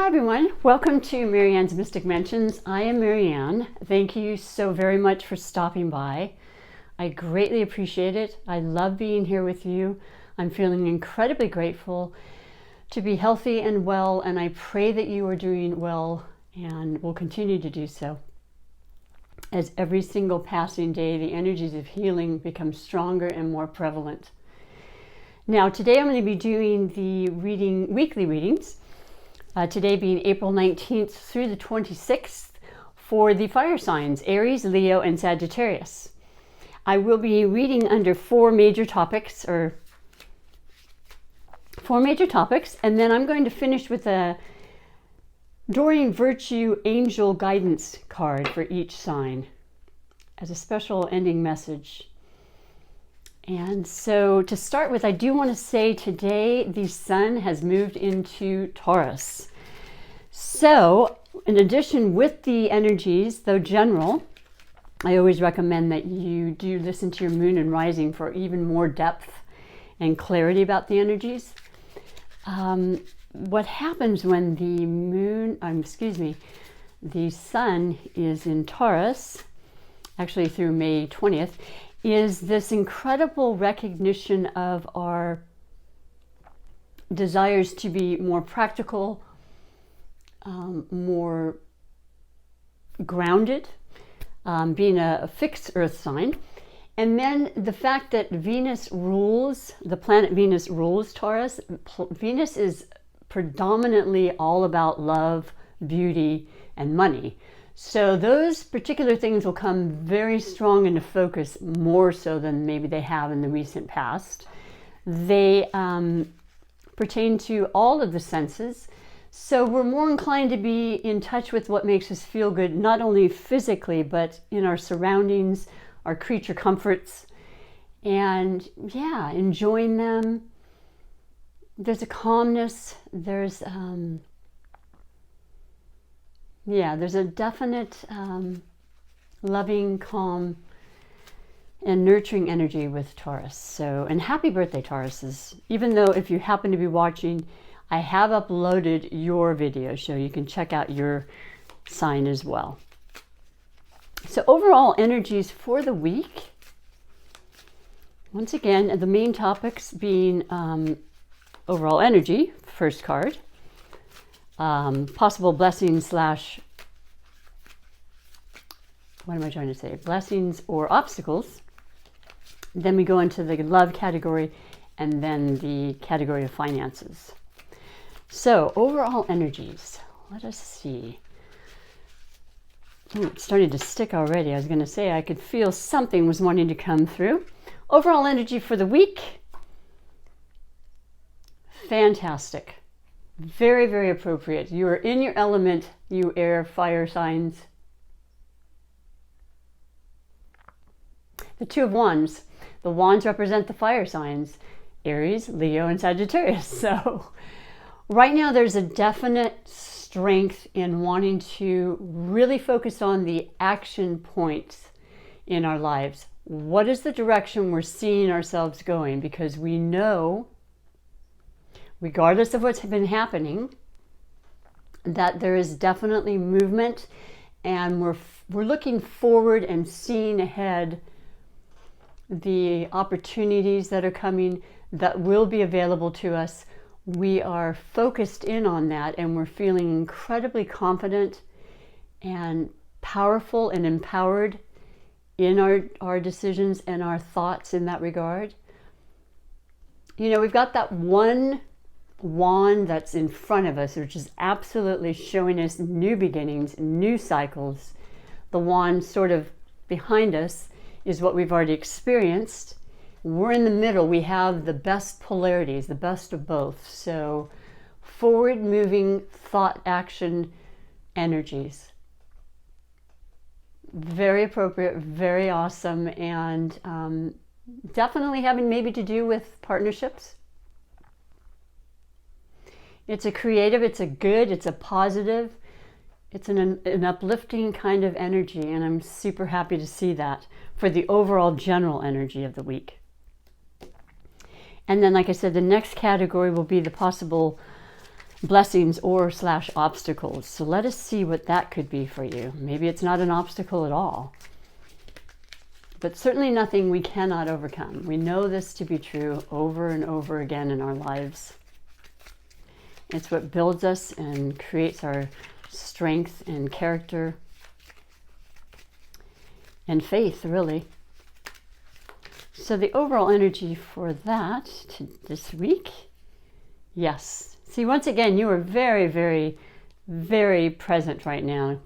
Hi everyone, welcome to MaryAnne's Mystic Mentions. I am MaryAnne. Thank you so very much for stopping by. I greatly appreciate it. I love being here with you. I'm feeling incredibly grateful to be healthy and well, and I pray that you are doing well and will continue to do so. As every single passing day, the energies of healing become stronger and more prevalent. Now, today I'm going to be doing the weekly readings. Today being April 19th through the 26th for the fire signs, Aries, Leo, and Sagittarius. I will be reading under four major topics, and then I'm going to finish with a Doreen Virtue Angel Guidance card for each sign as a special ending message. And so to start with, I do want to say today the sun has moved into Taurus. So in addition with the energies, though general, I always recommend that you do listen to your moon and rising for even more depth and clarity about the energies. What happens when the sun is in Taurus, actually through May 20th, is this incredible recognition of our desires to be more practical, more grounded, being a fixed earth sign. And then the fact that the planet Venus rules Taurus. Venus is predominantly all about love, beauty, and money. So those particular things will come very strong into focus, more so than maybe they have in the recent past. They pertain to all of the senses. So we're more inclined to be in touch with what makes us feel good, not only physically, but in our surroundings, our creature comforts, and enjoying them. There's a calmness, there's a definite loving, calm, and nurturing energy with Taurus. So, and happy birthday, Tauruses. Even though if you happen to be watching, I have uploaded your video, so you can check out your sign as well. So overall energies for the week. Once again, the main topics being overall energy, first card. Possible blessings blessings or obstacles. Then we go into the love category and then the category of finances. So overall energies, let us see. It's starting to stick already. I was going to say I could feel something was wanting to come through. Overall energy for the week, fantastic. Very, very appropriate. You are in your element, you air, fire signs. The Two of Wands. The wands represent the fire signs, Aries, Leo, and Sagittarius. So right now there's a definite strength in wanting to really focus on the action points in our lives. What is the direction we're seeing ourselves going? Because we know, regardless of what's been happening, that there is definitely movement, and we're looking forward and seeing ahead the opportunities that are coming that will be available to us. We are focused in on that, and we're feeling incredibly confident and powerful and empowered in our decisions and our thoughts in that regard. You know, we've got that one wand that's in front of us, which is absolutely showing us new beginnings, new cycles. The wand sort of behind us is what we've already experienced. We're in the middle. We have the best polarities, the best of both. So forward moving thought action energies. Very appropriate, very awesome, and definitely having maybe to do with partnerships. It's a creative, it's a good, it's a positive, it's an uplifting kind of energy, and I'm super happy to see that for the overall general energy of the week. And then, like I said, the next category will be the possible blessings or / obstacles. So let us see what that could be for you. Maybe it's not an obstacle at all, but certainly nothing we cannot overcome. We know this to be true over and over again in our lives. It's what builds us and creates our strength and character and faith, really. So the overall energy for that this week, yes. See, once again, you are very, very, very present right now,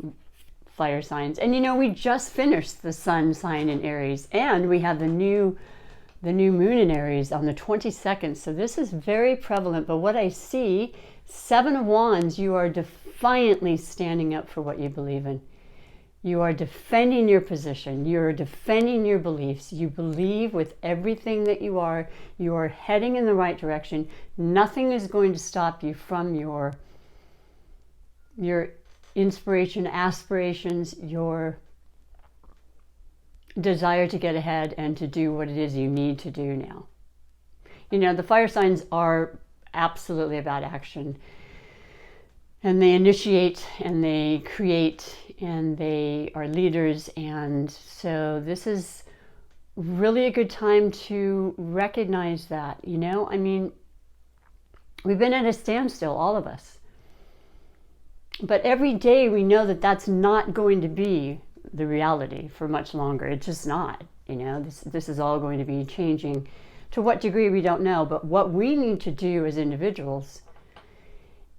fire signs. And you know, we just finished the sun sign in Aries, and we have the new moon in Aries on the 22nd. So this is very prevalent. But what I see, 7 of Wands, you are defiantly standing up for what you believe in. You are defending your position. You're defending your beliefs. You believe with everything that you are. You are heading in the right direction. Nothing is going to stop you from your inspiration, aspirations, your desire to get ahead and to do what it is you need to do now. You know, the fire signs are absolutely about action. And they initiate and they create and they are leaders. And so this is really a good time to recognize that, you know, I mean, we've been at a standstill, all of us. But every day we know that that's not going to be the reality for much longer. It's just not, you know, this is all going to be changing. To what degree, we don't know. But what we need to do as individuals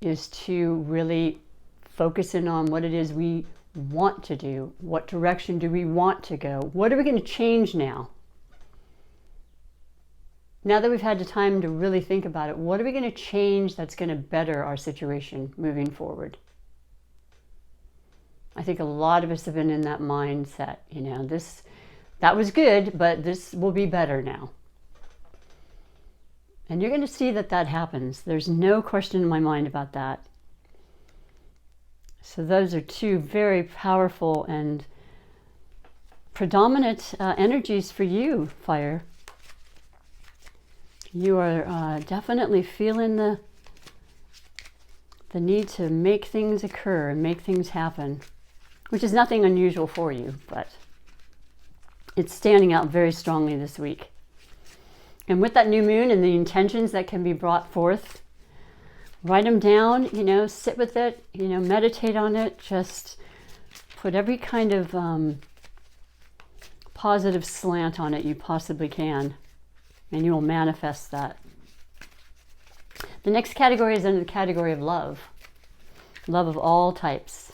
is to really focus in on what it is we want to do. What direction do we want to go? What are we going to change now? Now that we've had the time to really think about it, what are we going to change that's going to better our situation moving forward? I think a lot of us have been in that mindset, you know, that was good, but this will be better now. And you're going to see that happens. There's no question in my mind about that. So those are two very powerful and predominant energies for you, fire. You are definitely feeling the need to make things occur and make things happen, which is nothing unusual for you, but it's standing out very strongly this week. And with that new moon and the intentions that can be brought forth, write them down, you know, sit with it, you know, meditate on it, just put every kind of positive slant on it you possibly can, and you will manifest that. The next category is under the category of love. Love of all types.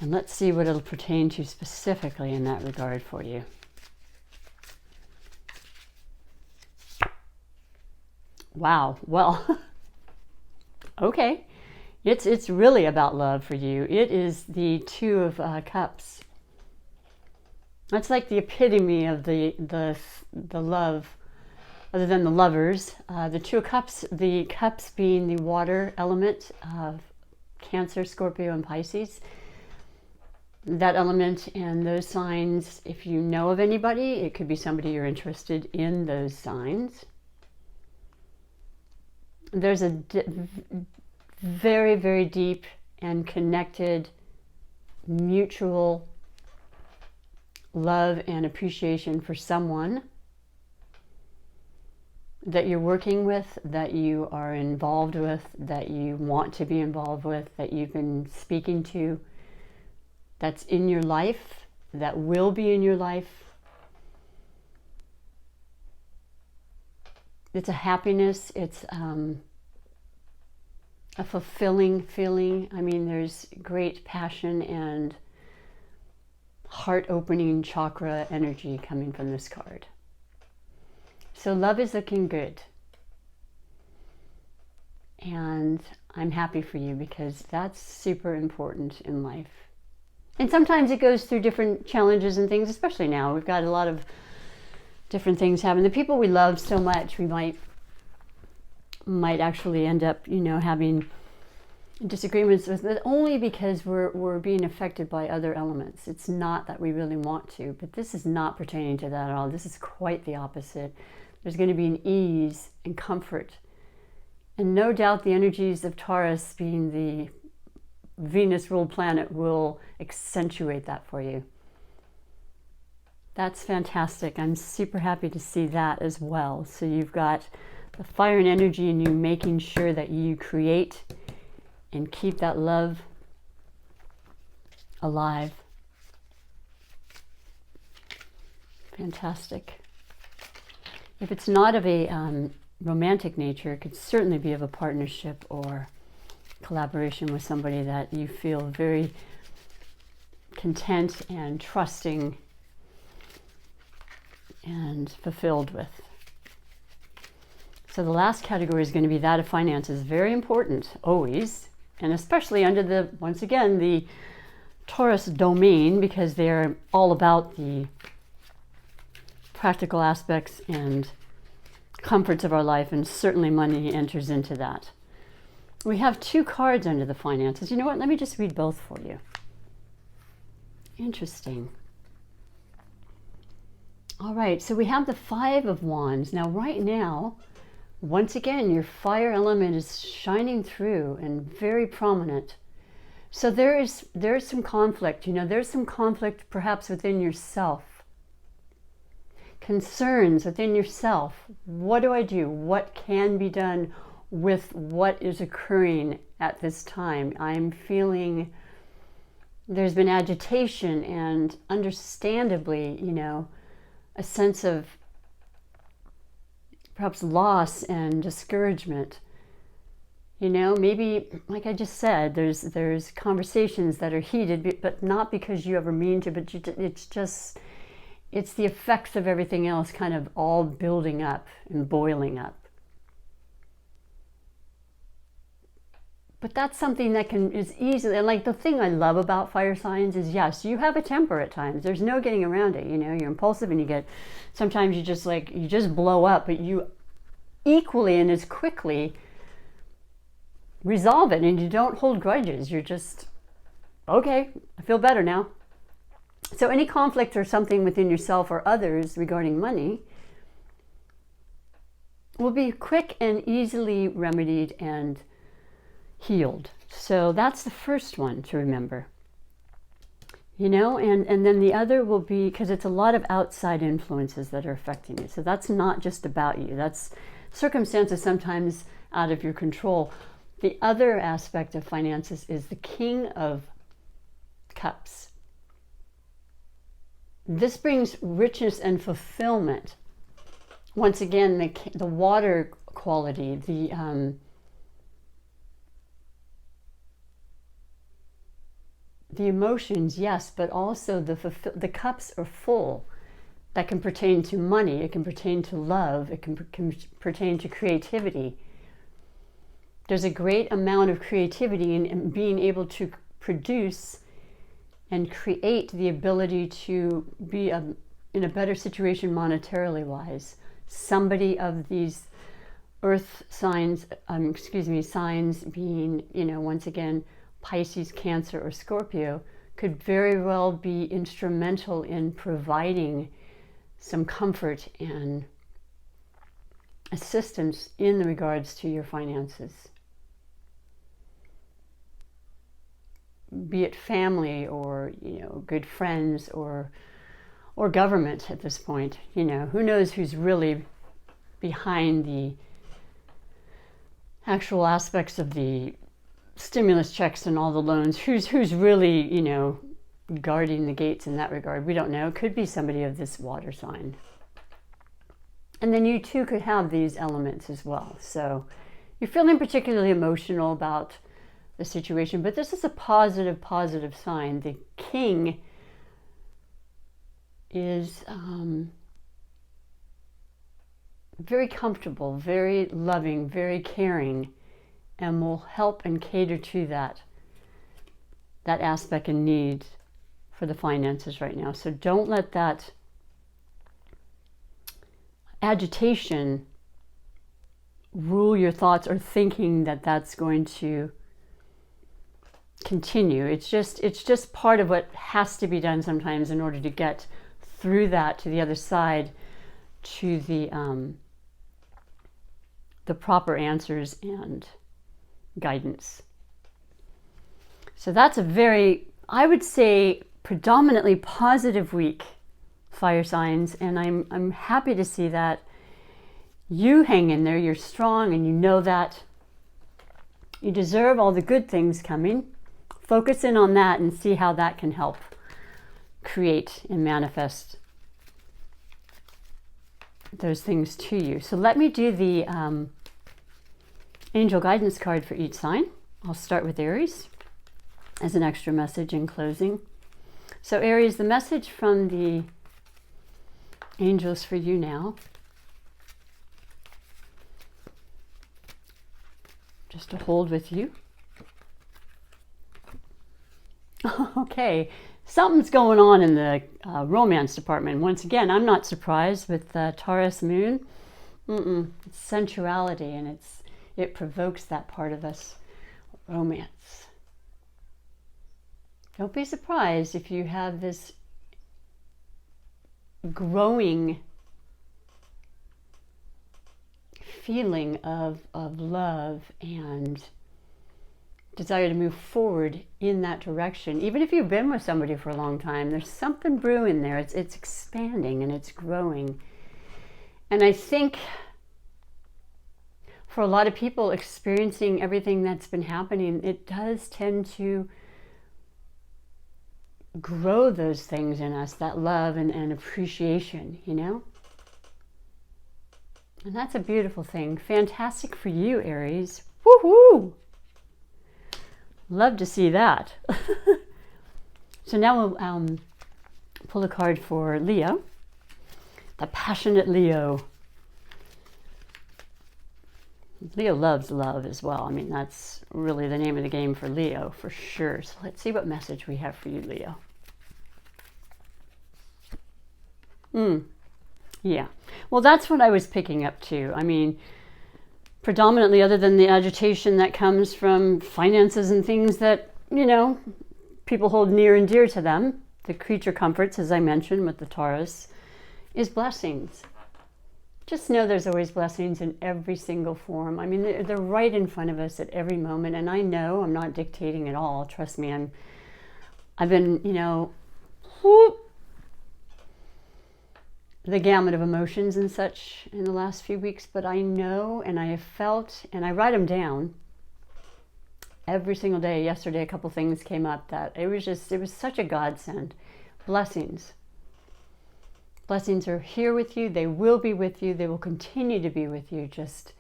And let's see what it'll pertain to specifically in that regard for you. Wow. Well, okay. It's really about love for you. It is the 2 of Cups. That's like the epitome of the love, other than the lovers. The 2 of Cups, the cups being the water element of Cancer, Scorpio, and Pisces. That element and those signs, if you know of anybody, it could be somebody you're interested in those signs. There's a very, very deep and connected mutual love and appreciation for someone that you're working with, that you are involved with, that you want to be involved with, that you've been speaking to, that's in your life, that will be in your life. It's a happiness, it's a fulfilling feeling. I mean, there's great passion and heart-opening chakra energy coming from this card. So love is looking good. And I'm happy for you because that's super important in life. And sometimes it goes through different challenges and things, especially now. We've got a lot of different things happening. The people we love so much, we might actually end up, you know, having disagreements with it only because we're being affected by other elements. It's not that we really want to, but this is not pertaining to that at all. This is quite the opposite. There's going to be an ease and comfort And no doubt the energies of Taurus, being the Venus ruled planet, will accentuate that for you. That's fantastic. I'm super happy to see that as well. So you've got the fire and energy in you, making sure that you create and keep that love alive. Fantastic. If it's not of a romantic nature, it could certainly be of a partnership or collaboration with somebody that you feel very content and trusting and fulfilled with. So the last category is going to be that of finances. Very important, always, and especially under the, once again, the Taurus domain, because they're all about the practical aspects and comforts of our life, and certainly money enters into that. We have 2 cards under the finances. You know what? Let me just read both for you. Interesting. All right, so we have the 5 of Wands. Now, right now, once again, your fire element is shining through and very prominent. So there's some conflict. You know, there's some conflict perhaps within yourself. Concerns within yourself. What do I do? What can be done with what is occurring at this time? I'm feeling there's been agitation and understandably, you know, a sense of perhaps loss and discouragement. You know, maybe, like I just said, there's conversations that are heated, but not because you ever mean to, but it's the effects of everything else kind of all building up and boiling up. But that's something that is easily, and like the thing I love about fire signs is, yes, you have a temper at times. There's no getting around it. You know, you're impulsive and sometimes you just blow up, but you equally and as quickly resolve it, and you don't hold grudges. You're just, okay, I feel better now. So any conflict or something within yourself or others regarding money will be quick and easily remedied and healed. So that's the first one to remember. You know, and then the other will be, because it's a lot of outside influences that are affecting you. So that's not just about you. That's circumstances sometimes out of your control. The other aspect of finances is the King of Cups. This brings richness and fulfillment. Once again, the water quality, the emotions, yes, but also the cups are full. That can pertain to money, it can pertain to love, it can pertain to creativity. There's a great amount of creativity in being able to produce and create the ability to be in a better situation monetarily wise. Somebody of these earth signs, signs being, you know, once again, Pisces, Cancer, or Scorpio, could very well be instrumental in providing some comfort and assistance in regards to your finances. Be it family or, you know, good friends or government at this point. You know, who knows who's really behind the actual aspects of the stimulus checks and all the loans, who's really, you know, guarding the gates in that regard. We don't know. It could be somebody of this water sign. And then you too could have these elements as well. So you're feeling particularly emotional about the situation, but this is a positive sign. The King is very comfortable, very loving, very caring, and will help and cater to that aspect and need for the finances right now. So don't let that agitation rule your thoughts or thinking that that's going to continue. It's just part of what has to be done sometimes in order to get through that to the other side, to the the proper answers and guidance. So that's a very, I would say, predominantly positive week, fire signs, and I'm happy to see that you hang in there. You're strong, and you know that you deserve all the good things coming. Focus in on that and see how that can help create and manifest those things to you. So let me do the angel guidance card for each sign. I'll start with Aries as an extra message in closing. So Aries, the message from the angels for you now, just to hold with you. Okay, something's going on in the romance department. Once again, I'm not surprised with the Taurus moon. It's sensuality, and it provokes that part of us, romance. Don't be surprised if you have this growing feeling of love and desire to move forward in that direction. Even if you've been with somebody for a long time, there's something brewing there. It's expanding and it's growing. And I think for a lot of people experiencing everything that's been happening, it does tend to grow those things in us, that love and appreciation, you know? And that's a beautiful thing. Fantastic for you, Aries. Woohoo! Love to see that. So now we'll pull a card for Leo, the passionate Leo. Leo loves love as well. I mean, that's really the name of the game for Leo, for sure. So let's see what message we have for you, Leo. Yeah. Well, that's what I was picking up too. I mean, predominantly, other than the agitation that comes from finances and things that, you know, people hold near and dear to them, the creature comforts, as I mentioned with the Taurus, is blessings. Just know there's always blessings in every single form. I mean, they're right in front of us at every moment. And I know I'm not dictating at all. Trust me, I've been, you know, the gamut of emotions and such in the last few weeks, but I know, and I have felt, and I write them down every single day. Yesterday, a couple things came up that it was such a godsend. Blessings. Blessings are here with you. They will be with you. They will continue to be with you. Just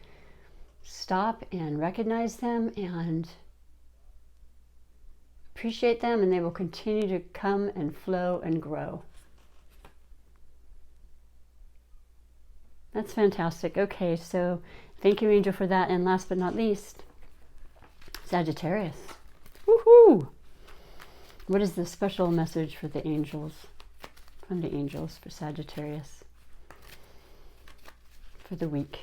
stop and recognize them and appreciate them, and they will continue to come and flow and grow. That's fantastic. Okay, so thank you, Angel, for that. And last but not least, Sagittarius. Woohoo! What is the special message for the angels, from the angels for Sagittarius for the week?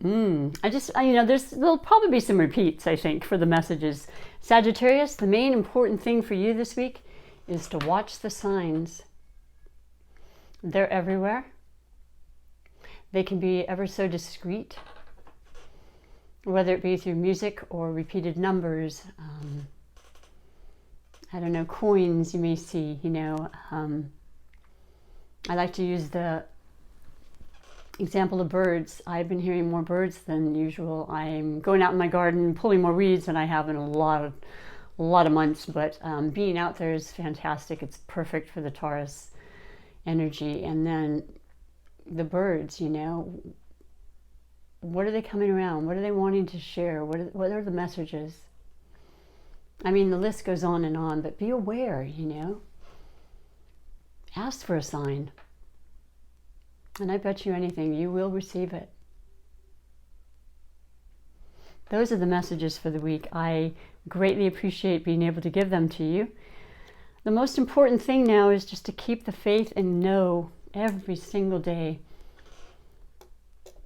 There'll probably be some repeats, I think, for the messages. Sagittarius, the main important thing for you this week is to watch the signs. They're everywhere. They can be ever so discreet, whether it be through music or repeated numbers. I don't know, coins you may see, you know. I like to use the example of birds. I've been hearing more birds than usual. I'm going out in my garden, pulling more weeds than I have in a lot of months, but being out there is fantastic. It's perfect for the Taurus energy. And then the birds, you know, what are they coming around? What are they wanting to share? What are the messages? I mean, the list goes on, but be aware, you know. Ask for a sign. And I bet you anything, you will receive it. Those are the messages for the week. I greatly appreciate being able to give them to you. The most important thing now is just to keep the faith and know every single day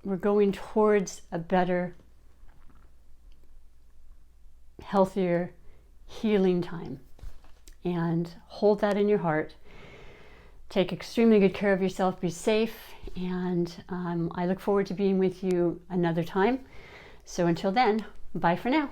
we're going towards a better, healthier, healing time. And hold that in your heart. Take extremely good care of yourself, be safe, and I look forward to being with you another time. So until then, bye for now.